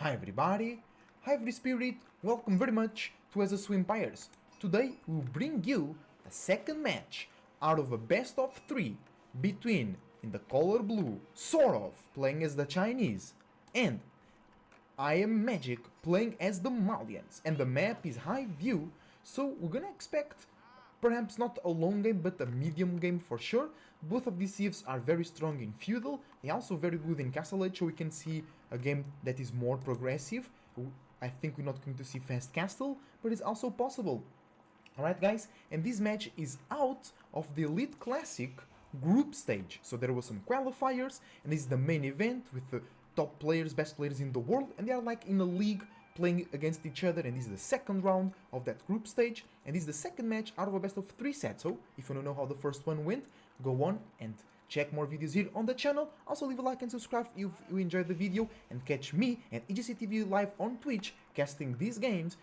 Hi everybody, hi every spirit, welcome very much to As a Swimpires. Today we'll bring you the second match out of a best of 3 between, in the color blue, SortOf playing as the Chinese and IAmMagic playing as the Malians, and the map is high view, so we're gonna expect perhaps not a long game but a medium game for sure. Both of these civs are very strong in feudal, they're also very good in castle age, so we can see a game that is more progressive. I think we're not going to see fast castle, but it's also possible. Alright guys, and this match is out of the Elite Classic group stage. So there was some qualifiers, and this is the main event with the top players, best players in the world, and they are like in a league playing against each other, and this is the second round of that group stage, and this is the second match out of a best of 3 set. So if you want to know how the first one went, go on and check more videos here on the channel. Also leave a like and subscribe if you enjoyed the video, and catch me and EGCTV live on Twitch casting these games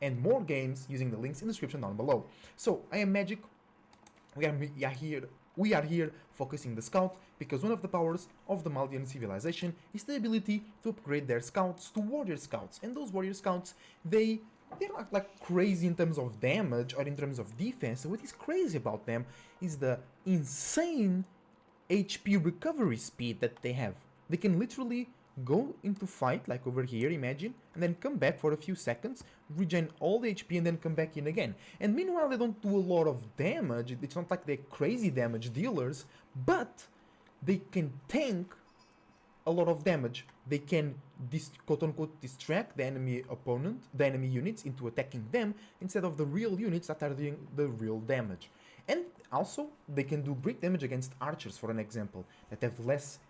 and more games using the links in the description down below. So IAmMagic, we are here focusing the scout, because one of the powers of the Malian civilization is the ability to upgrade their scouts to warrior scouts, and those warrior scouts, they're not like crazy in terms of damage or in terms of defense. So what is crazy about them is the insane HP recovery speed that they have. They can literally go into fight, like over here, imagine, and then come back for a few seconds, regen all the HP, and then come back in again. And meanwhile, they don't do a lot of damage. It's not like they're crazy damage dealers, but they can tank a lot of damage. They can, quote-unquote, distract the enemy opponent, the enemy units, into attacking them, instead of the real units that are doing the real damage. And also, they can do great damage against archers, for an example, that have less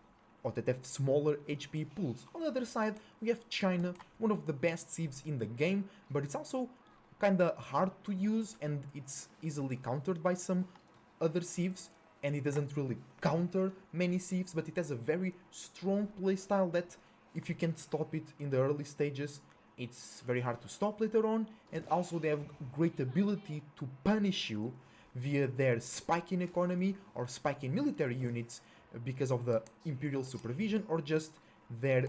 or that have smaller HP pools. On the other side, we have China, one of the best civs in the game, but it's also kinda hard to use, and it's easily countered by some other civs, and it doesn't really counter many civs, but it has a very strong playstyle that if you can't stop it in the early stages, it's very hard to stop later on. And also they have great ability to punish you via their spike in economy or spike in military units, because of the imperial supervision, or just their,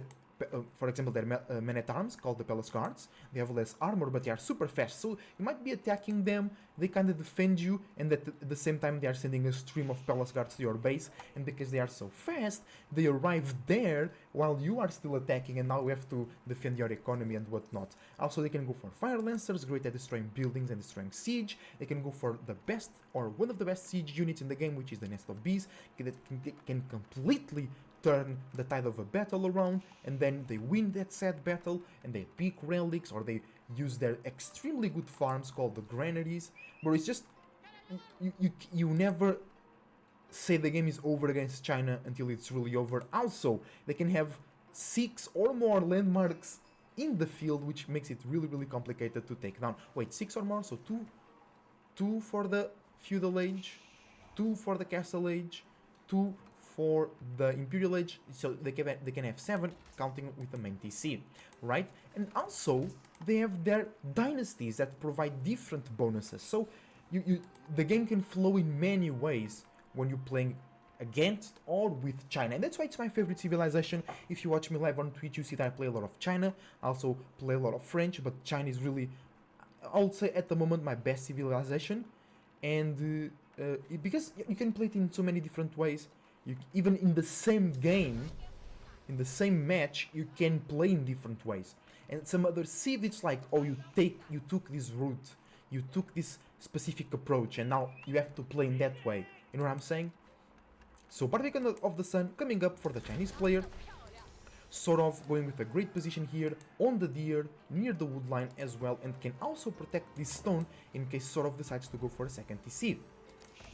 for example, their men-at-arms called the palace guards. They have less armor, but they are super fast, so you might be attacking them, they kind of defend you, and at the same time they are sending a stream of palace guards to your base, and because they are so fast, they arrive there while you are still attacking, and now you have to defend your economy and whatnot. Also, they can go for fire lancers, great at destroying buildings and destroying siege. They can go for the best, or one of the best siege units in the game, which is the nest of bees, that can completely turn the tide of a battle around, and then they win that said battle, and they pick relics, or they use their extremely good farms called the granaries, where it's just, you never say the game is over against China until it's really over. Also, they can have 6 or more landmarks in the field, which makes it really complicated to take down. Wait, 6 or more? So 2 for the feudal age, 2 for the castle age, 2 for the imperial age, so they can have 7, counting with the main TC, right? And also they have their dynasties that provide different bonuses, so the game can flow in many ways when you're playing against or with China, and that's why it's my favorite civilization. If you watch me live on Twitch, you see that I play a lot of China. I also play a lot of French, but China is really, I would say at the moment, my best civilization. And because you can play it in so many different ways. Even in the same game, in the same match, you can play in different ways. And some other civ, it's like, oh, you took this route, you took this specific approach, and now you have to play in that way. You know what I'm saying? So Barbican of the Sun coming up for the Chinese player, SortOf going with a great position here on the deer, near the wood line as well, and can also protect this stone in case SortOf decides to go for a second TC.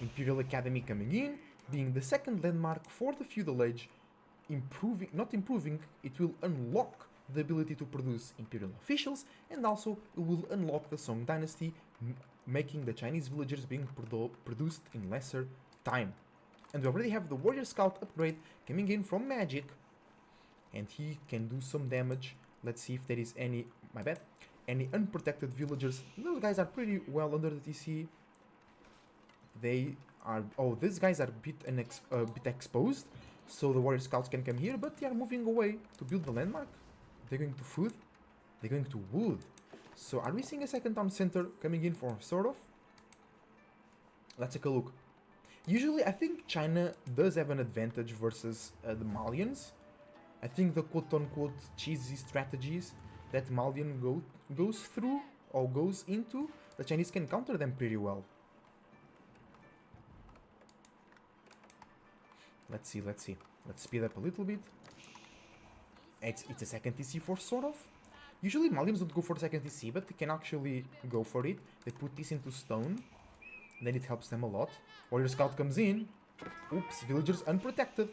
Imperial Academy coming in, being the second landmark for the feudal age, not improving, it will unlock the ability to produce imperial officials, and also it will unlock the Song dynasty, making the Chinese villagers being produced in lesser time. And we already have the warrior scout upgrade coming in from Magic, and he can do some damage. Let's see if there is any unprotected villagers. Those guys are pretty well under the TC. They are, oh, these guys are a bit exposed, so the warrior scouts can come here, but they are moving away to build the landmark. They're going to food. They're going to wood. So are we seeing a second town center coming in for SortOf? Let's take a look. Usually, I think China does have an advantage versus the Malians. I think the quote-unquote cheesy strategies that Malian goes through or goes into, the Chinese can counter them pretty well. Let's see. Let's speed up a little bit. It's a second TC for SortOf. Usually Malians don't go for the second TC, but they can actually go for it. They put this into stone. Then it helps them a lot. Warrior Scout comes in. Oops, villagers unprotected.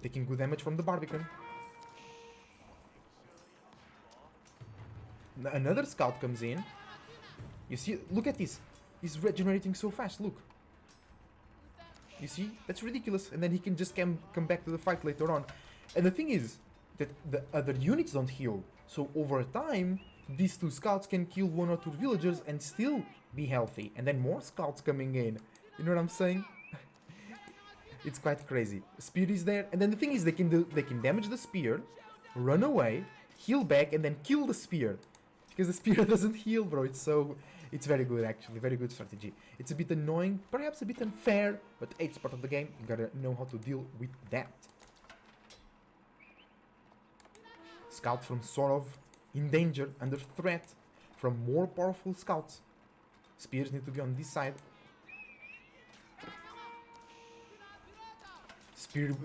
Taking good damage from the Barbican. Another Scout comes in. You see, look at this. He's regenerating so fast, look. You see, that's ridiculous. And then he can just come back to the fight later on. And the thing is that the other units don't heal. So over time, these two Scouts can kill 1 or 2 villagers and still be healthy. And then more Scouts coming in. You know what I'm saying? It's quite crazy. Spear is there. And then the thing is they can damage the spear, run away, heal back, and then kill the spear. Because the spear doesn't heal, bro. It's very good, actually. Very good strategy. It's a bit annoying, perhaps a bit unfair, but it's part of the game. You gotta know how to deal with that. Scout from SortOf in danger, under threat from more powerful Scouts. Spears need to be on this side.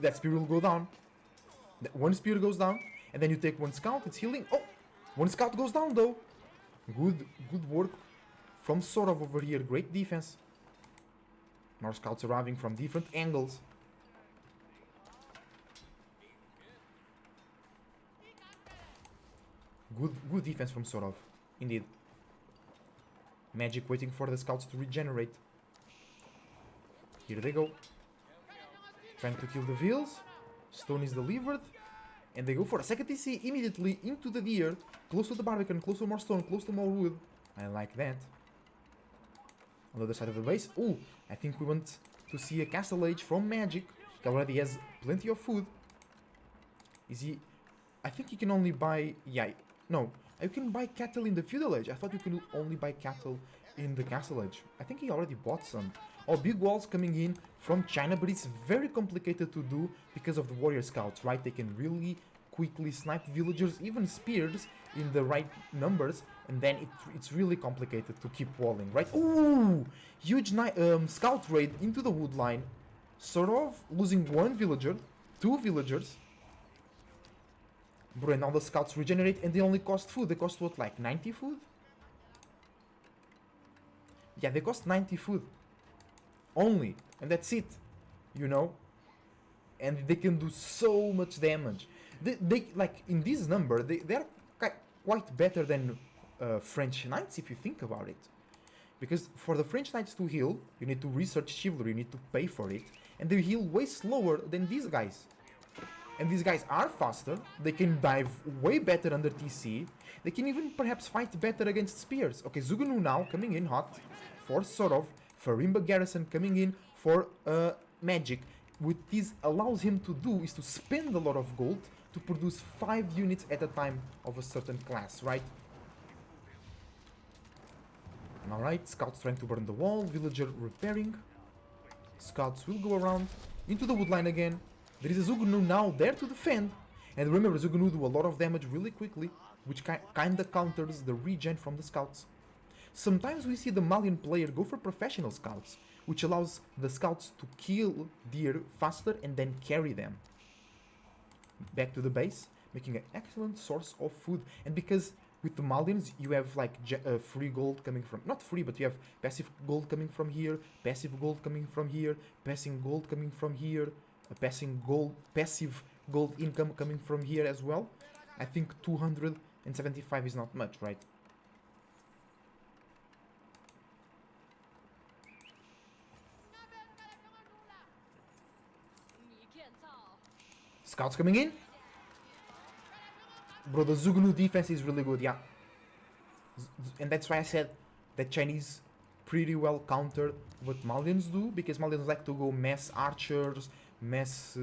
That spear will go down. One spear goes down, and then you take 1 Scout, it's healing. Oh! 1 Scout goes down though. Good work from SortOf over here. Great defense. More Scouts arriving from different angles. Good defense from SortOf. Indeed. Magic waiting for the Scouts to regenerate. Here they go. Trying to kill the Vils. Stone is delivered. And they go for a second TC immediately into the deer. Close to the Barbican, close to more stone, close to more wood. I like that. On the other side of the base. Oh, I think we want to see a Castle Age from Magic. He already has plenty of food. Is he... I think he can only buy... Yeah, no. You can buy cattle in the Feudal Age. I thought you could only buy cattle in the Castle Age. I think he already bought some. Oh, big walls coming in from China, but it's very complicated to do because of the Warrior Scouts, right? They can really quickly snipe villagers, even spears, in the right numbers, and then it's really complicated to keep walling, right? Ooh! Huge scout raid into the wood line. SortOf losing 1 villager, 2 villagers. Bro, and now the Scouts regenerate, and they only cost food. They cost what, like 90 food? Yeah, they cost 90 food. Only. And that's it. You know? And they can do so much damage. They like, in this number, they're quite better than French Knights, if you think about it. Because for the French Knights to heal, you need to research Chivalry, you need to pay for it. And they heal way slower than these guys. And these guys are faster, they can dive way better under TC, they can even perhaps fight better against spears. Okay, Zugunu now coming in hot for SortOf, Farimba Garrison coming in for Magic. What this allows him to do is to spend a lot of gold to produce 5 units at a time of a certain class, right? Alright, Scouts trying to burn the wall, Villager repairing. Scouts will go around into the woodline again. There is a Zugunu now there to defend. And remember, Zugunu do a lot of damage really quickly, which kinda counters the regen from the Scouts. Sometimes we see the Malian player go for professional Scouts, which allows the Scouts to kill deer faster and then carry them. Back to the base, making an excellent source of food. And because with the Malians you have like free gold coming from, not free, but you have passive gold coming from here, passive gold coming from here, passive gold coming from here, passive gold income coming from here as well. I think 275 is not much, right? Scouts coming in. Bro, the Zugunu defense is really good, yeah. And that's why I said that Chinese pretty well counter what Malians do, because Malians like to go mass archers, mass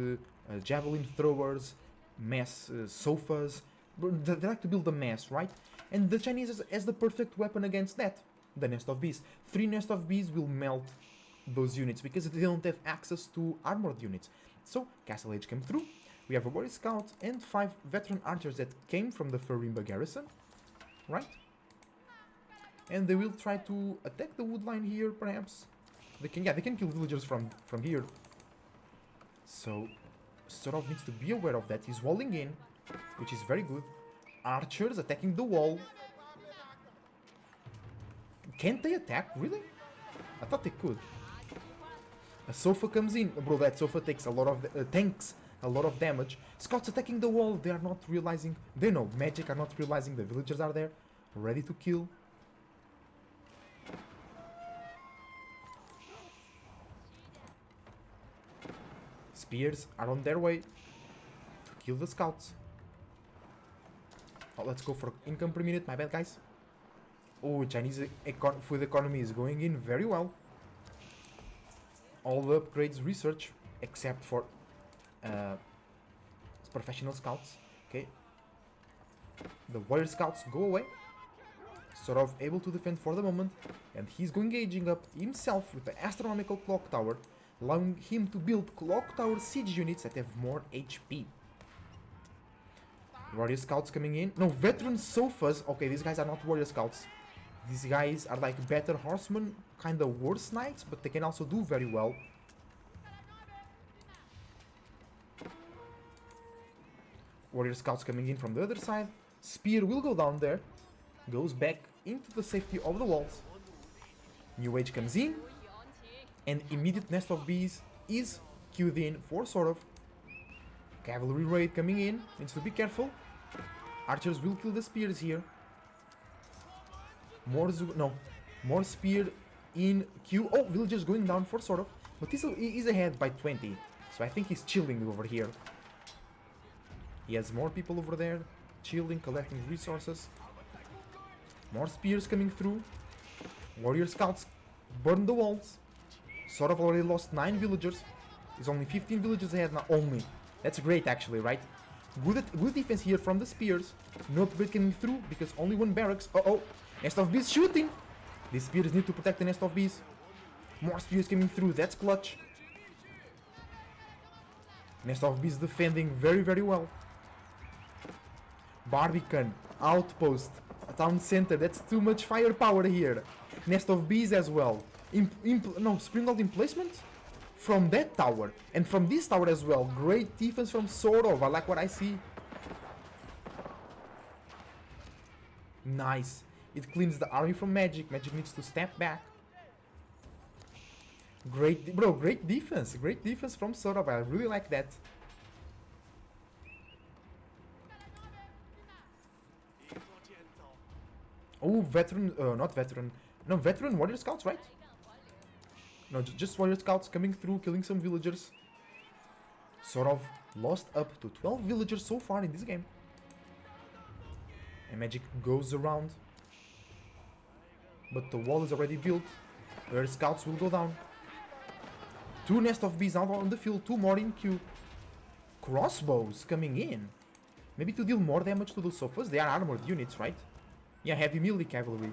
javelin throwers, mass sofas, They like to build a mass, right? And the Chinese has the perfect weapon against that. The Nest of Bees. 3 Nest of Bees will melt those units because they don't have access to armored units. So Castle Age came through. We have a Warrior Scout and 5 veteran archers that came from the Farimba garrison, right? And they will try to attack the wood line here, perhaps. They can kill villagers from here. So SortOf needs to be aware of that. He's walling in, which is very good. Archers attacking the wall. Can't they attack? Really? I thought they could. A sofa comes in. Bro, that sofa takes a lot of tanks a lot of damage. Scouts attacking the wall. They are not realizing. They know magic are not realizing the villagers are there, ready to kill. Spears are on their way to kill the scouts. Oh, let's go for income per minute. My bad, guys. Oh, Chinese food economy is going in very well. All the upgrades research except for professional scouts. Okay. The warrior scouts go away. SortOf able to defend for the moment, and he's going engaging up himself with the astronomical clock tower, allowing him to build clock tower siege units that have more HP. Warrior scouts coming in. No, veteran sofas. Okay, these guys are not warrior scouts. These guys are like better horsemen, kind of worse knights, but they can also do very well. Warrior scouts coming in from the other side. Spear will go down there. Goes back into the safety of the walls. New Age comes in. And immediate Nest of Bees is queued in for SortOf. Cavalry raid coming in. Needs to be careful. Archers will kill the spears here. More spear in queue. Oh, villagers going down for SortOf. But he's ahead by 20. So I think he's chilling over here. He has more people over there. Chilling, collecting resources. More spears coming through. Warrior scouts burn the walls. SortOf already lost 9 villagers. He's only 15 villagers ahead now. Only. That's great actually, right? Good defense here from the spears. No upgrade coming through because only 1 barracks. Uh-oh. Nest of Bees shooting. These spears need to protect the Nest of Bees. More spears coming through. That's clutch. Nest of Bees defending very, very well. Barbican. Outpost. Town center. That's too much firepower here. Nest of Bees as well. Springald emplacement from that tower. And from this tower as well. Great defense from SortOf. I like what I see. Nice. It cleans the army from magic. Magic needs to step back. Great defense. Great defense from SortOf. I really like that. Oh, veteran, not veteran. No, veteran warrior scouts, right? No, just warrior scouts coming through, killing some villagers. SortOf lost up to 12 villagers so far in this game. And magic goes around. But the wall is already built. Where scouts will go down. 2 Nest of Bees out on the field, 2 more in queue. Crossbows coming in. Maybe to deal more damage to the sofas. They are armored units, right? Yeah, heavy melee cavalry.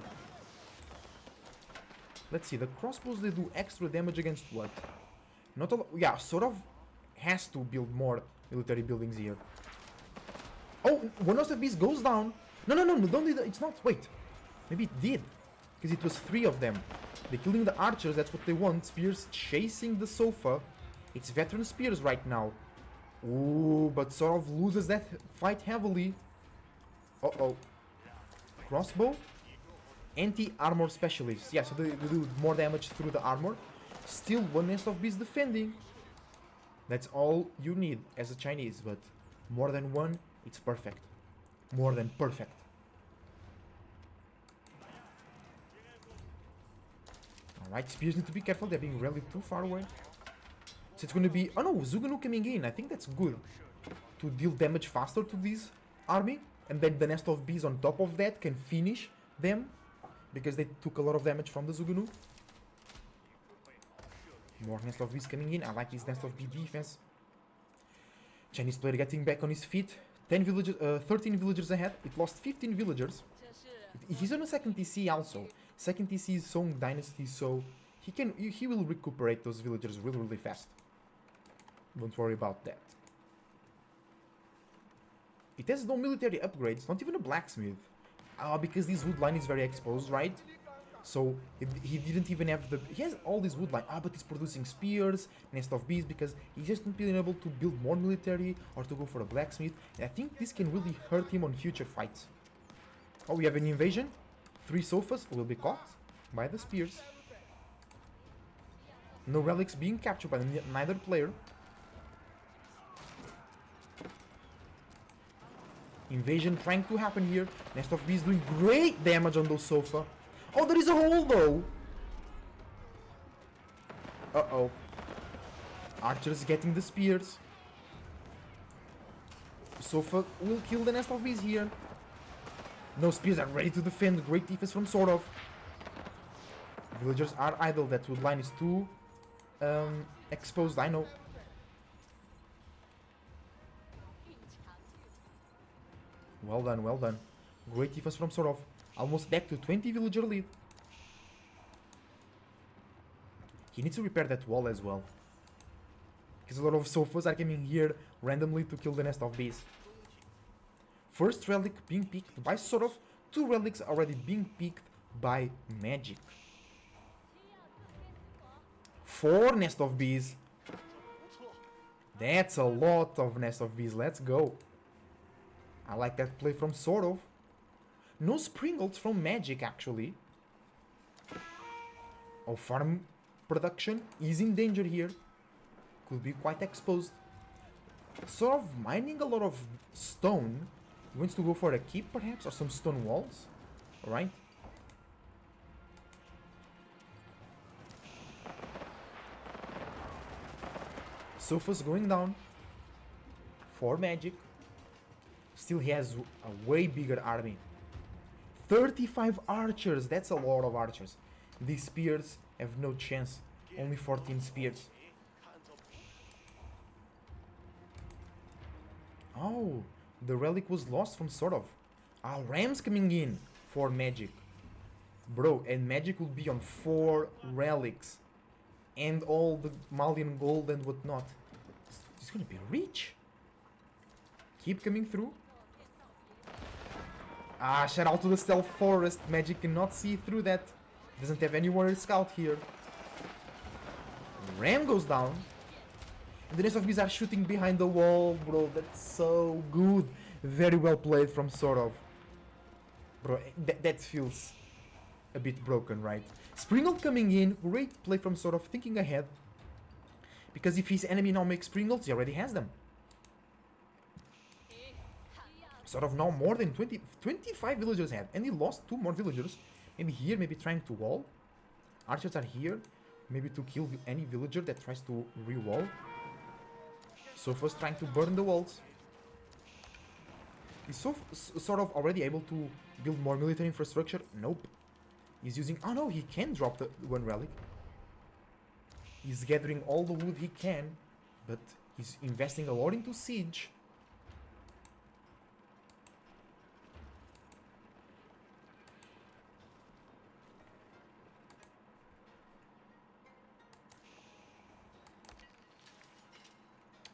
Let's see, the crossbows, they do extra damage against what? Not a lot. Yeah, SortOf has to build more military buildings here. Oh, 1 of the bees goes down. No, don't do that. It's not. Wait. Maybe it did. Because it was 3 of them. They're killing the archers, that's what they want. Spears chasing the sofa. It's veteran spears right now. Ooh, but SortOf loses that fight heavily. Uh-oh. Crossbow. Anti-armor specialists. Yeah, so they do more damage through the armor. Still 1 Nest of Bees defending. That's all you need as a Chinese, but more than 1, it's perfect. More than perfect. Alright, spears need to be careful, they're being really too far away. So it's gonna be... Oh no, Zuganu coming in, I think that's good. To deal damage faster to this army. And then the Nest of Bees on top of that can finish them. Because they took a lot of damage from the Zuganu. More Nest of Bees coming in, I like this Nest of Bee defense. Chinese player getting back on his feet. 10 villagers, 13 villagers ahead. It lost 15 villagers. He's on a second TC also. Second TC is Song Dynasty, so he will recuperate those villagers really fast. Don't worry about that. It has no military upgrades, not even a blacksmith. Because this wood line is very exposed, right? So he didn't even have the... He has all this wood line. But he's producing spears, nest of bees, because he's just not being able to build more military or to go for a blacksmith. And I think this can really hurt him on future fights. Oh, we have an invasion. 3 sofas will be caught by the spears. No relics being captured by neither player. Invasion trying to happen here. Nest of bees doing great damage on those sofa. Oh, there is a hole though. Uh-oh. Archers getting the spears. Sofa will kill the nest of bees here. No spears are ready to defend. Great defense from SortOf. Villagers are idle. That wood line is too exposed, I know. Well done, well done. Great defense from SortOf. Almost back to 20 villager lead. He needs to repair that wall as well. Because a lot of sofas are coming here randomly to kill the nest of bees. First relic being picked by SortOf. 2 relics already being picked by Magic. 4 nest of bees. That's a lot of nest of bees. Let's go. I like that play from SortOf. No Springles from Magic, actually. Oh, farm production is in danger here. Could be quite exposed. SortOf mining a lot of stone. He wants to go for a keep, perhaps, or some stone walls. Alright. Sofas going down for Magic. Still, he has a way bigger army. 35 archers, that's a lot of archers. These spears have no chance. Only 14 spears. Oh, the relic was lost from SortOf. Rams coming in for Magic. Bro, and Magic will be on 4 relics. And all the Malian gold and whatnot. It's gonna be rich. Keep coming through. Shout out to the stealth forest. Magic cannot see through that. Doesn't have any warrior scout here. Ram goes down. And the rest of these are shooting behind the wall, bro. That's so good. Very well played from SortOf. Bro, that feels a bit broken, right? Springle coming in. Great play from SortOf, thinking ahead. Because if his enemy now makes Springles, he already has them. SortOf now more than 25 villagers ahead. And he lost 2 more villagers. Maybe here, maybe trying to wall. Archers are here. Maybe to kill any villager that tries to re-wall. Sofa's trying to burn the walls. Is SortOf already able to build more military infrastructure? Nope. He's using... Oh no, he can drop the 1 relic. He's gathering all the wood he can. But he's investing a lot into siege.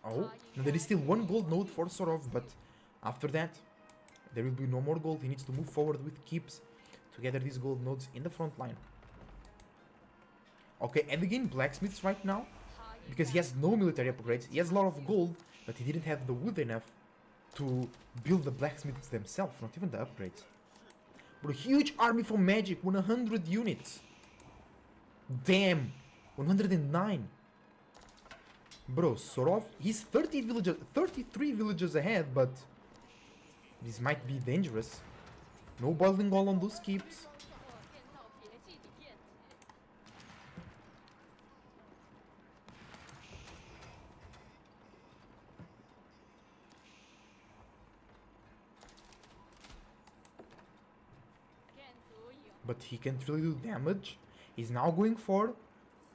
Oh, now there is still 1 gold node for SortOf, but after that, there will be no more gold. He needs to move forward with keeps to gather these gold nodes in the front line. Okay, and again, blacksmiths right now, because he has no military upgrades. He has a lot of gold, but he didn't have the wood enough to build the blacksmiths themselves, not even the upgrades. But a huge army for Magic, 100 units. Damn, 109. Bro, SortOf, he's 33 villagers ahead, but this might be dangerous. No boiling oil on those keeps. But he can't really do damage. He's now going for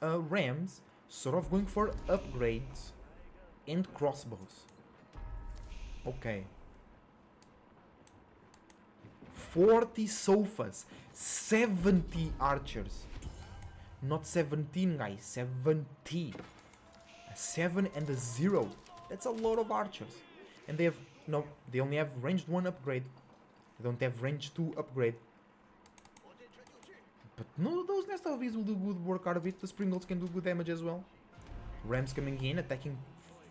rams. SortOf going for upgrades and crossbows. Okay. 40 sofas, 70 archers. Not 17, guys, 70. A 7 and a 0. That's a lot of archers. And they have, no, they only have ranged 1 upgrade. They don't have range 2 upgrade. But no, those Nest of Bees will do good work out of it. The Springles can do good damage as well. Rams coming in, attacking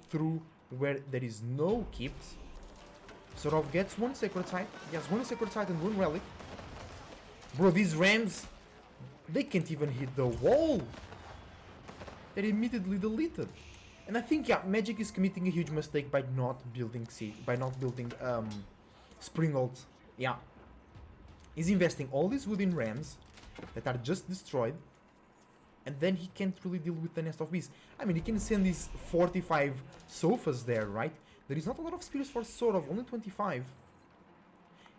through where there is no keeps. SortOf gets 1 Sacred Site. He has 1 Sacred Site and 1 Relic. Bro, these Rams, they can't even hit the wall. They're immediately deleted. And I think, yeah, Magic is committing a huge mistake by not building Springles. Yeah. He's investing all this wood in Rams that are just destroyed. And then he can't really deal with the Nest of Bees. I mean, he can send these 45 sofas there, right? There is not a lot of spears for SortOf, only 25.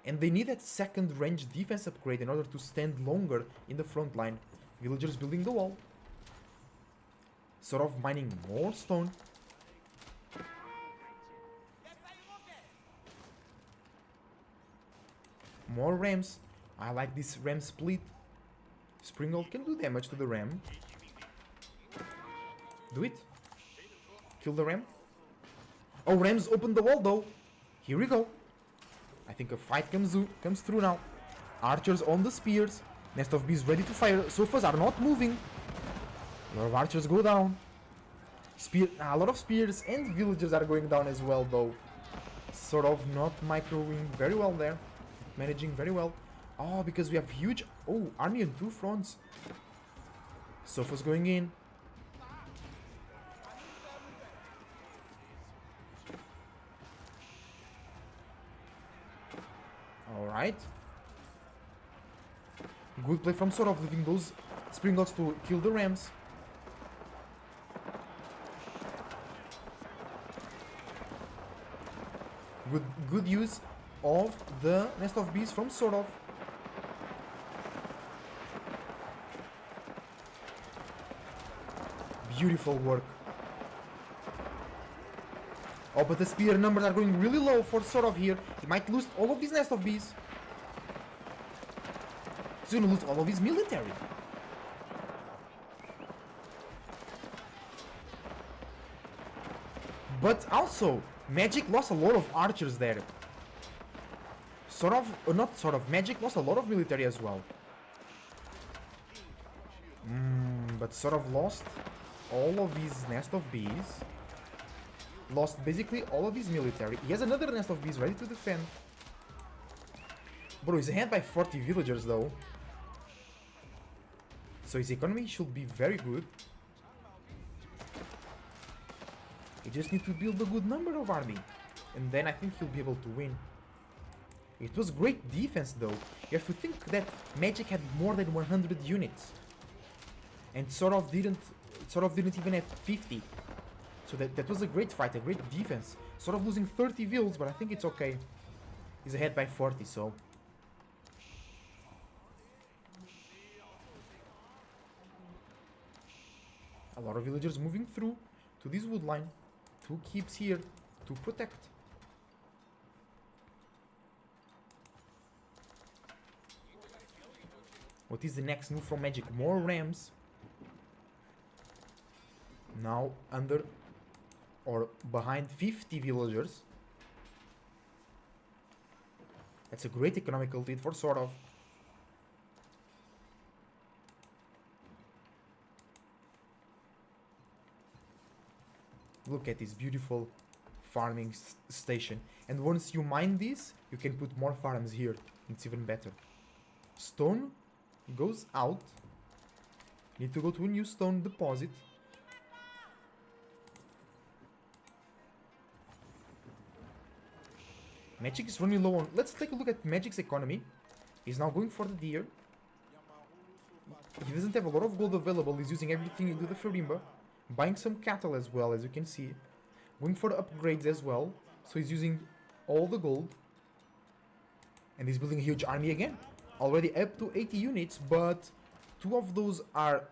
And they need that second range defense upgrade in order to stand longer in the front line. Villagers building the wall. SortOf mining more stone. More Rams. I like this Ram split. Springle can do damage to the Ram. Do it. Kill the Ram. Oh, Rams opened the wall though. Here we go. I think a fight comes through now. Archers on the spears. Nest of Bees ready to fire. Sofas are not moving. A lot of archers go down. A lot of spears and villagers are going down as well though. SortOf not microwing very well there. Managing very well. Oh, because we have huge... Oh, army on 2 fronts. Sofas going in. Alright. Good play from SortOf, leaving those Springles to kill the Rams. Good use of the Nest of Bees from SortOf. Beautiful work. Oh, but the spear numbers are going really low for SortOf here. He might lose all of his Nest of Bees. He's gonna lose all of his military. But also, Magic lost a lot of archers there. Magic lost a lot of military as well. But SortOf lost all of his Nest of Bees. Lost basically all of his military. He has another Nest of Bees ready to defend. Bro, he's ahead by 40 villagers though. So his economy should be very good. He just needs to build a good number of army. And then I think he'll be able to win. It was great defense though. You have to think that Magic had more than 100 units. And SortOf didn't even have 50. So that was a great fight, a great defense. SortOf losing 30 vills, but I think it's okay. He's ahead by 40, so... A lot of villagers moving through to this wood line. 2 keeps here to protect. What is the next move from Magic? More Rams. Now under or behind 50 villagers. That's a great economical lead for SortOf. Look at this beautiful farming station. And once you mine this, you can put more farms here. It's even better. Stone goes out. Need to go to a new stone deposit. Magic is running low on... Let's take a look at Magic's economy. He's now going for the deer. He doesn't have a lot of gold available. He's using everything into the Farimba. Buying some cattle as well, as you can see. Going for the upgrades as well. So he's using all the gold. And he's building a huge army again. Already up to 80 units, but 2 of those are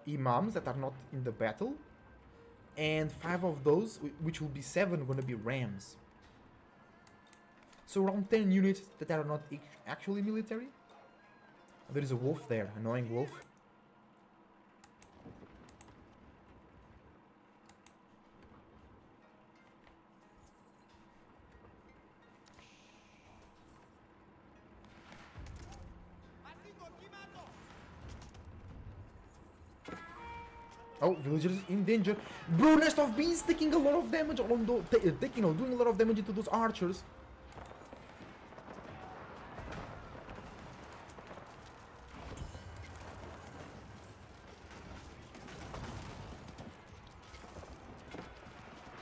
imams that are not in the battle. And 5 of those, which will be 7, going to be rams. So around 10 units that are not actually military. There is a wolf there, annoying wolf. Oh, villagers in danger. Bro, Nest of Bees taking a lot of damage on those, doing a lot of damage into those archers.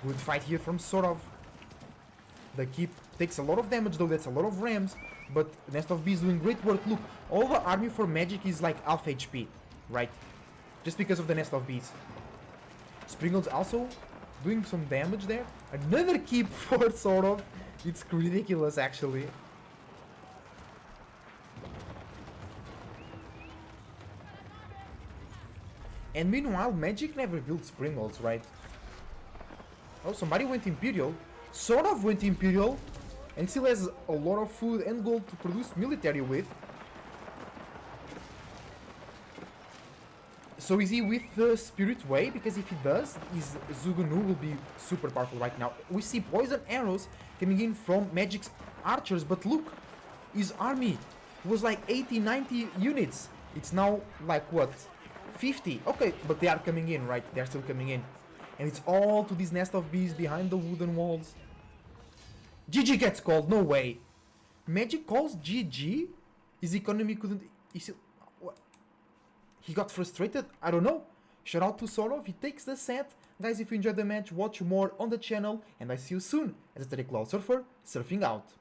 Good fight here from SortOf. The keep takes a lot of damage though, that's a lot of rams. But Nest of Bees doing great work. Look, all the army for magic is like half HP, right? Just because of the Nest of Bees. Springle's also doing some damage there. Another keep for SortOf. It's ridiculous actually. And meanwhile, Magic never built Springles, right? Oh, somebody went Imperial. SortOf went Imperial. And still has a lot of food and gold to produce military with. So is he with the Spirit Way? Because if he does, his Zugunu will be super powerful right now. We see poison arrows coming in from Magic's archers, but look, his army was like 80, 90 units. It's now like what? 50. Okay, but they are coming in, right? They're still coming in. And it's all to this Nest of Bees behind the wooden walls. GG gets called, no way. Magic calls GG? His economy couldn't... He got frustrated? I don't know. Shout out to SortOf, he takes the set. Guys, if you enjoyed the match, watch more on the channel. And I see you soon as a Cloud Surfer, surfing out.